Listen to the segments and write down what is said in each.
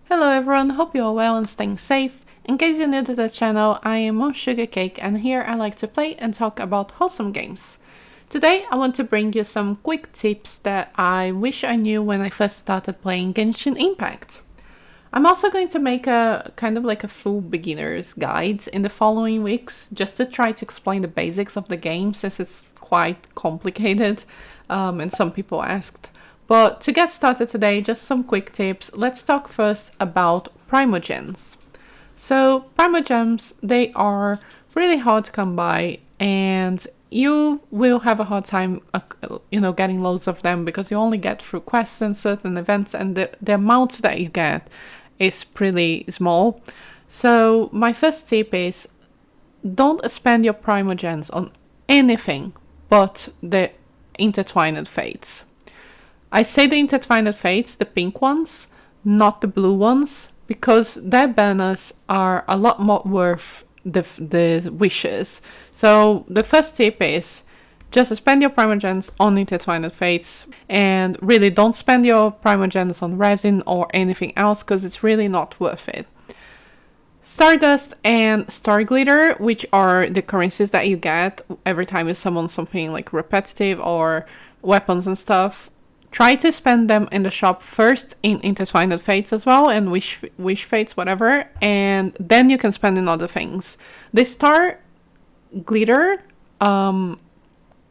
Hello everyone, hope you are well and staying safe. In case you're new to the channel, I am on Sugar Cake and here I like to play and talk about wholesome games. Today I want to bring you some quick tips that I wish I knew when I first started playing Genshin Impact. I'm also going to make a kind of like a full beginner's guide in the following weeks just to try to explain the basics of the game since it's quite complicated and some people asked. But to get started today, just some quick tips. Let's talk first about Primogens. So Primogems, they are really hard to come by and you will have a hard time, getting loads of them because you only get through quests and certain events and the amount that you get is pretty small. So my first tip is don't spend your Primogens on anything but the intertwined fates. I say the intertwined fates, the pink ones, not the blue ones, because their banners are a lot more worth the wishes. So the first tip is just spend your Primogens on intertwined fates and really don't spend your Primogens on Resin or anything else because it's really not worth it. Stardust and Starglitter, which are the currencies that you get every time you summon something like repetitive or weapons and stuff. Try to spend them in the shop first in intertwined fates as well and wish fates, whatever, and then you can spend in other things. The star glitter,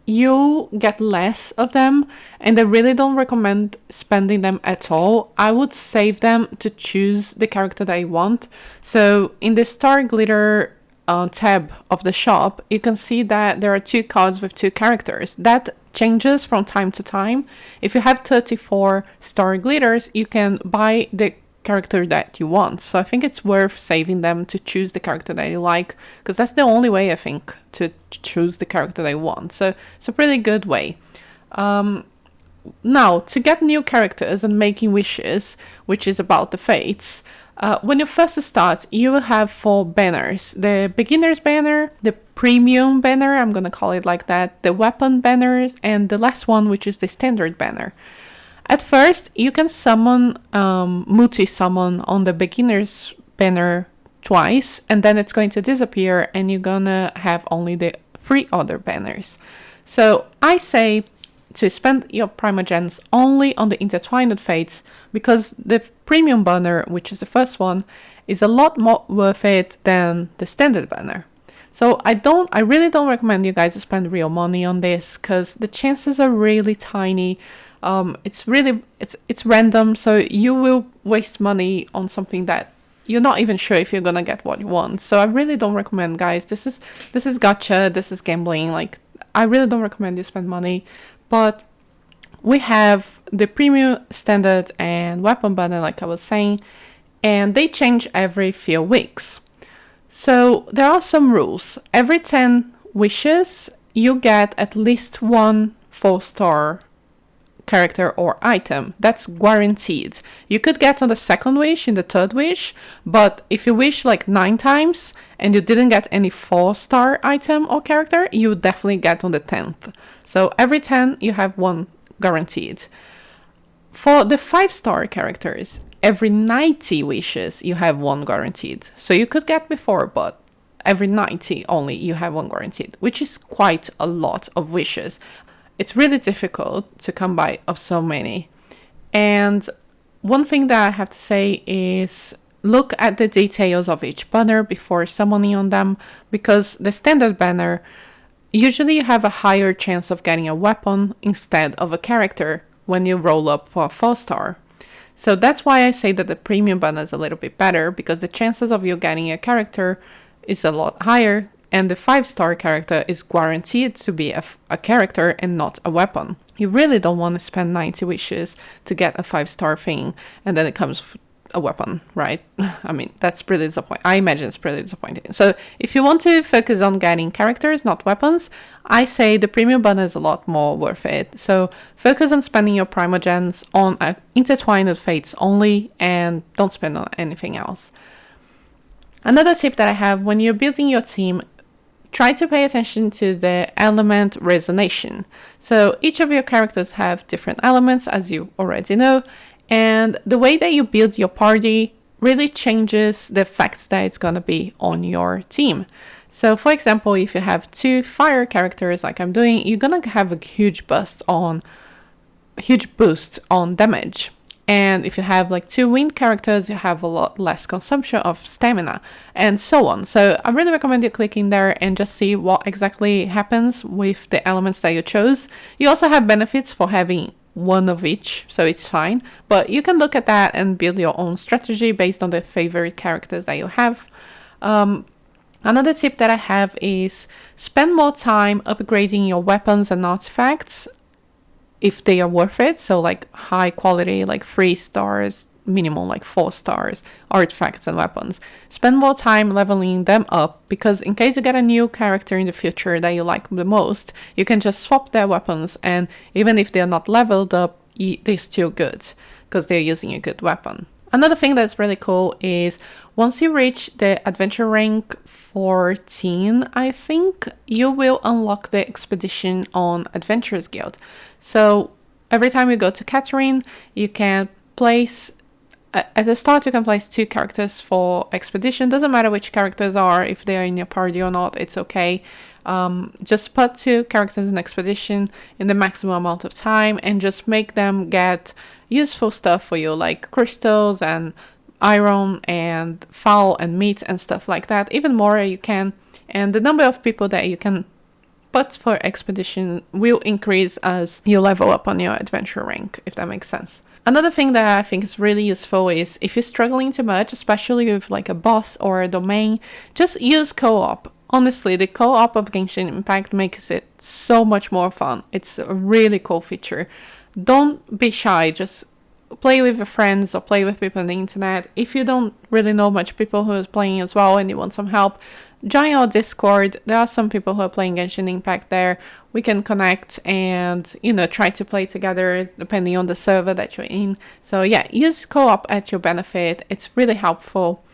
you get less of them and I really don't recommend spending them at all. I would save them to choose the character that you want. So in the star glitter tab of the shop, you can see that there are 2 cards with 2 characters. That changes from time to time. If you have 34 star glitters, you can buy the character that you want. So I think it's worth saving them to choose the character that you like, because that's the only way I think to choose the character that I want. So it's a pretty good way. Now, to get new characters and making wishes, which is about the fates, when you first start, you will have 4 banners. The beginner's banner, the premium banner, I'm gonna call it like that, the weapon banners, and the last one, which is the standard banner. At first, you can summon, multi-summon on the beginner's banner twice, and then it's going to disappear, and you're gonna have only the 3 other banners. So I say to spend your Primogens only on the intertwined fates because the premium banner, which is the first one, is a lot more worth it than the standard banner. So I really don't recommend you guys to spend real money on this because the chances are really tiny. It's random, so you will waste money on something that you're not even sure if you're gonna get what you want. So I really don't recommend, guys. This is gacha, this is gambling. Like, I really don't recommend you spend money. But we have the premium, standard, and weapon banner, like I was saying, and they change every few weeks. So there are some rules. Every 10 wishes, you get at least 1 4-star character or item. That's guaranteed. You could get on the second wish, in the third wish, but if you wish like 9 times and you didn't get any 4-star item or character, you would definitely get on the 10th. So every 10 you have 1 guaranteed. For the 5-star characters, every 90 wishes you have 1 guaranteed. So you could get before, but every 90 only you have 1 guaranteed, which is quite a lot of wishes. It's really difficult to come by of so many. And one thing that I have to say is look at the details of each banner before summoning on them, because the standard banner, usually you have a higher chance of getting a weapon instead of a character when you roll up for a 4-star. So that's why I say that the premium banner is a little bit better, because the chances of you getting a character is a lot higher, and the 5-star character is guaranteed to be a character and not a weapon. You really don't want to spend 90 wishes to get a 5-star thing, and then it comes with a weapon, right? I mean, that's pretty disappointing. I imagine it's pretty disappointing. So if you want to focus on getting characters, not weapons, I say the premium banner is a lot more worth it. So focus on spending your Primogens on intertwined fates only, and don't spend on anything else. Another tip that I have, when you're building your team, try to pay attention to the element resonation. So each of your characters have different elements, as you already know, and the way that you build your party really changes the effects that it's going to be on your team. So for example, if you have 2 fire characters like I'm doing, you're going to have a huge boost on damage. And if you have like 2 wind characters, you have a lot less consumption of stamina and so on. So I really recommend you click in there and just see what exactly happens with the elements that you chose. You also have benefits for having one of each, so it's fine. But you can look at that and build your own strategy based on the favorite characters that you have. Another tip that I have is spend more time upgrading your weapons and artifacts if they are worth it. So like high quality, like 3 stars, minimum like 4 stars artifacts and weapons. Spend more time leveling them up, because in case you get a new character in the future that you like the most, you can just swap their weapons, and even if they're not leveled up, they're still good because they're using a good weapon. Another thing that's really cool is once you reach the adventure rank 14, I think, you will unlock the expedition on Adventurers Guild. So every time you go to Catherine, you can place, at the start you can place 2 characters for expedition. Doesn't matter which characters are, if they are in your party or not, it's okay. Just put 2 characters in expedition in the maximum amount of time and just make them get useful stuff for you, like crystals and iron and fowl and meat and stuff like that. Even more you can, and the number of people that you can put for expedition will increase as you level up on your adventure rank, if that makes sense. Another thing that I think is really useful is if you're struggling too much, especially with like a boss or a domain, just use co-op. Honestly, the co-op of Genshin Impact makes it so much more fun. It's a really cool feature. Don't be shy, just play with your friends or play with people on the internet. If you don't really know much people who is playing as well and you want some help, join our Discord. There are some people who are playing Genshin Impact there. We can connect and, try to play together depending on the server that you're in. So yeah, use co-op at your benefit. It's really helpful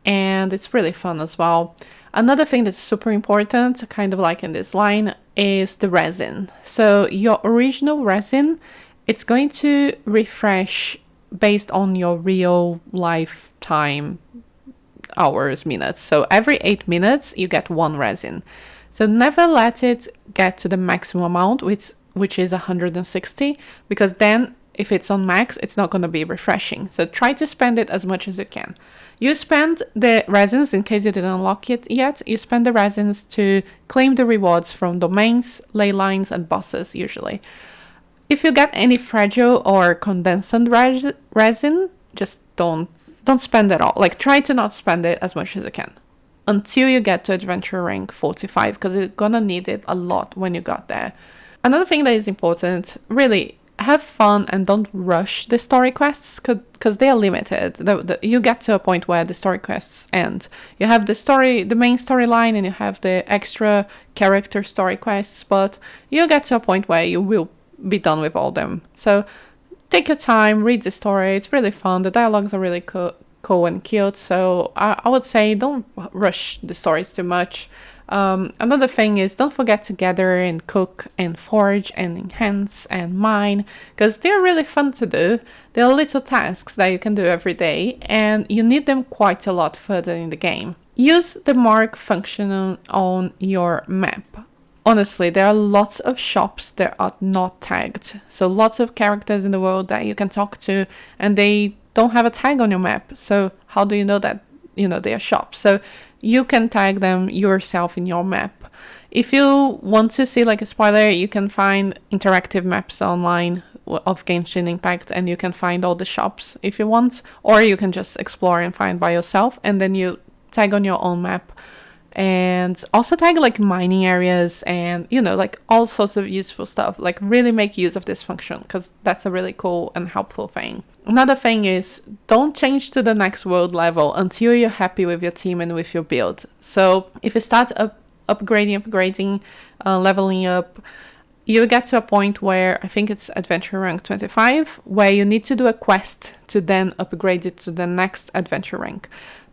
and it's really fun as well. Another thing that's super important, kind of like in this line, is the resin. So your original resin, it's going to refresh based on your real lifetime hours, minutes. So every 8 minutes, you get 1 resin. So never let it get to the maximum amount, which is 160, because then if it's on max, it's not going to be refreshing. So try to spend it as much as you can. You spend the resins, in case you didn't unlock it yet, you spend the resins to claim the rewards from domains, Leylines, and bosses usually. If you get any fragile or condensed resin, just don't spend it all. Like, try to not spend it as much as you can until you get to adventure rank 45, because you're gonna need it a lot when you got there. Another thing that is important, really, have fun and don't rush the story quests, because they are limited. You get to a point where the story quests end. You have the main storyline, and you have the extra character story quests, but you get to a point where you will be done with all them. So take your time, read the story. It's really fun. The dialogues are really cool and cute. So I would say don't rush the stories too much. Another thing is, don't forget to gather and cook and forge and enhance and mine, because they're really fun to do. They're little tasks that you can do every day, and you need them quite a lot further in the game. Use the mark function on your map. Honestly, there are lots of shops that are not tagged. So lots of characters in the world that you can talk to, and they don't have a tag on your map. So how do you know that, they are shops? So you can tag them yourself in your map. If you want to see like a spoiler, you can find interactive maps online of Genshin Impact, and you can find all the shops if you want, or you can just explore and find by yourself, and then you tag on your own map. And also tag like mining areas and like all sorts of useful stuff. Like, really make use of this function, because that's a really cool and helpful thing. Another thing is, don't change to the next world level until you're happy with your team and with your build. So if you start upgrading, leveling up, you get to a point where I think it's adventure rank 25, where you need to do a quest to then upgrade it to the next adventure rank.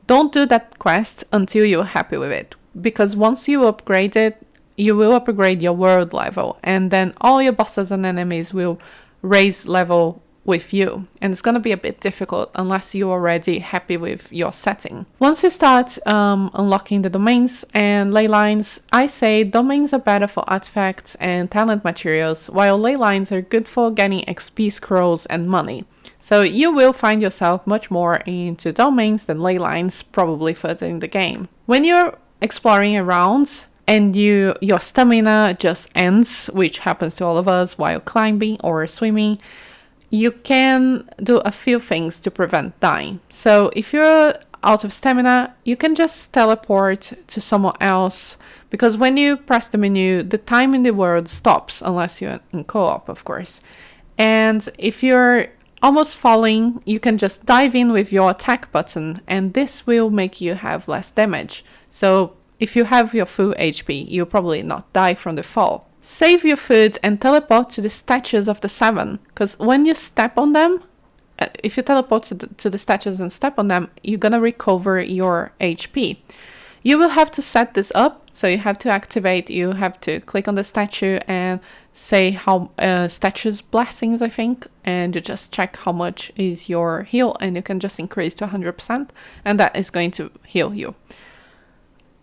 Don't do that quest until you're happy with it, because once you upgrade it, you will upgrade your world level, and then all your bosses and enemies will raise level with you, and it's going to be a bit difficult unless you're already happy with your setting. Once you start unlocking the domains and ley lines, I say domains are better for artifacts and talent materials, while ley lines are good for getting XP scrolls and money. So you will find yourself much more into domains than ley lines probably further in the game. When you're exploring around and your stamina just ends, which happens to all of us while climbing or swimming, you can do a few things to prevent dying. So if you're out of stamina, you can just teleport to someone else, because when you press the menu, the time in the world stops, unless you're in co-op, of course. And if you're almost falling, you can just dive in with your attack button, and this will make you have less damage. So if you have your full HP, you'll probably not die from the fall. Save your food and teleport to the statues of the 7, because when you step on them, if you teleport to the statues and step on them, you're gonna recover your HP. You will have to set this up, so you have to activate, you have to click on the statue and say how statue's blessings, I think, and you just check how much is your heal, and you can just increase to 100%, and that is going to heal you.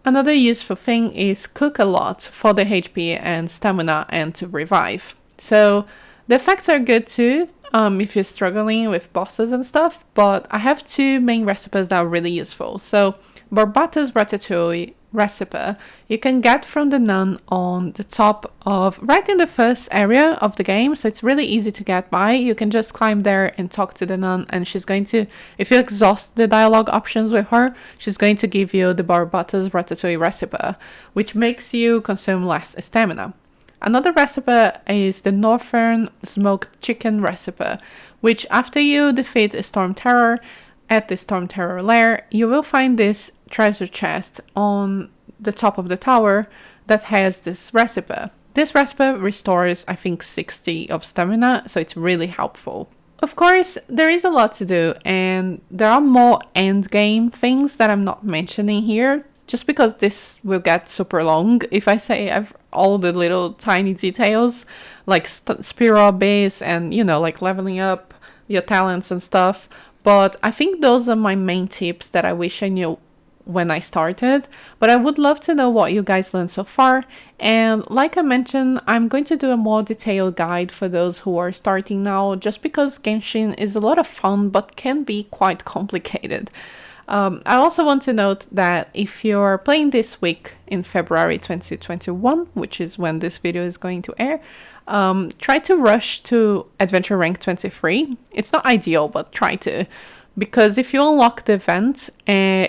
Another useful thing is cook a lot for the HP and stamina and to revive. So the effects are good too if you're struggling with bosses and stuff, but I have two main recipes that are really useful. So Barbata's Ratatouille recipe you can get from the nun on the top of right in the first area of the game, so it's really easy to get by. You can just climb there and talk to the nun, and she's going to, if you exhaust the dialogue options with her, she's going to give you the Barbata's Ratatouille recipe, which makes you consume less stamina. Another recipe is the Northern Smoked Chicken recipe, which after you defeat a Storm Terror at the Storm Terror lair, you will find this treasure chest on the top of the tower that has this recipe. This recipe restores, I think, 60 of stamina, so it's really helpful. Of course, there is a lot to do, and there are more end game things that I'm not mentioning here, just because this will get super long if I say all the little tiny details, like Spiro base and, like leveling up your talents and stuff. But I think those are my main tips that I wish I knew when I started, but I would love to know what you guys learned so far. And like I mentioned, I'm going to do a more detailed guide for those who are starting now, just because Genshin is a lot of fun but can be quite complicated. I also want to note that if you're playing this week in February 2021, which is when this video is going to air, try to rush to Adventure Rank 23. It's not ideal, but try to. Because if you unlock the event,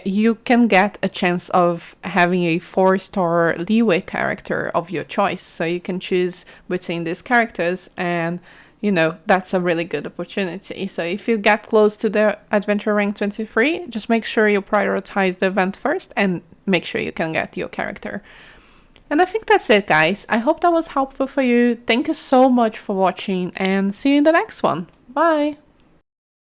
you can get a chance of having a 4-star leeway character of your choice. So you can choose between these characters, and that's a really good opportunity. So if you get close to the Adventure Rank 23, just make sure you prioritize the event first and make sure you can get your character. And I think that's it, guys. I hope that was helpful for you. Thank you so much for watching, and see you in the next one. Bye!